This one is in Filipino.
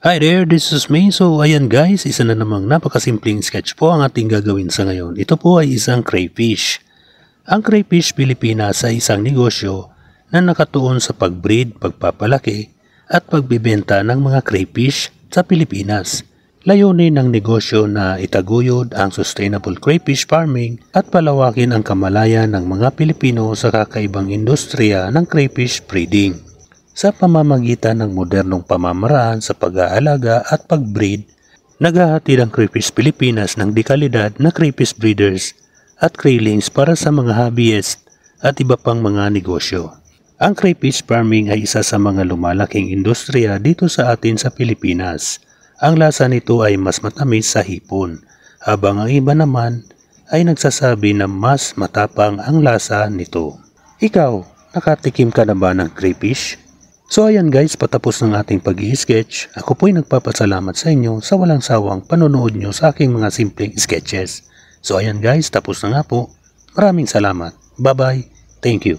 Hi there, this is me. So ayan guys, isa na namang napakasimpleng sketch po ang ating gagawin sa ngayon. Ito po ay isang crayfish. Ang crayfish Pilipinas ay isang negosyo na nakatuon sa pag-breed, pagpapalaki at pagbibenta ng mga crayfish sa Pilipinas. Layunin ng negosyo na itaguyod ang sustainable crayfish farming at palawakin ang kamalayan ng mga Pilipino sa kakaibang industriya ng crayfish breeding. Sa pamamagitan ng modernong pamamaraan sa pag-aalaga at pag-breed, naghahatid ang Crayfish Pilipinas ng dekalidad na crayfish breeders at craylings para sa mga hobbyist at iba pang mga negosyo. Ang crayfish farming ay isa sa mga lumalaking industriya dito sa atin sa Pilipinas. Ang lasa nito ay mas matamis sa hipon, habang ang iba naman ay nagsasabi na mas matapang ang lasa nito. Ikaw, nakatikim ka na ba ng crayfish? So ayan guys, patapos ng ating pag-i-sketch. Ako po'y nagpapasalamat sa inyo sa walang sawang panonood nyo sa aking mga simpleng sketches. So ayan guys, tapos na nga po. Maraming salamat. Bye bye. Thank you.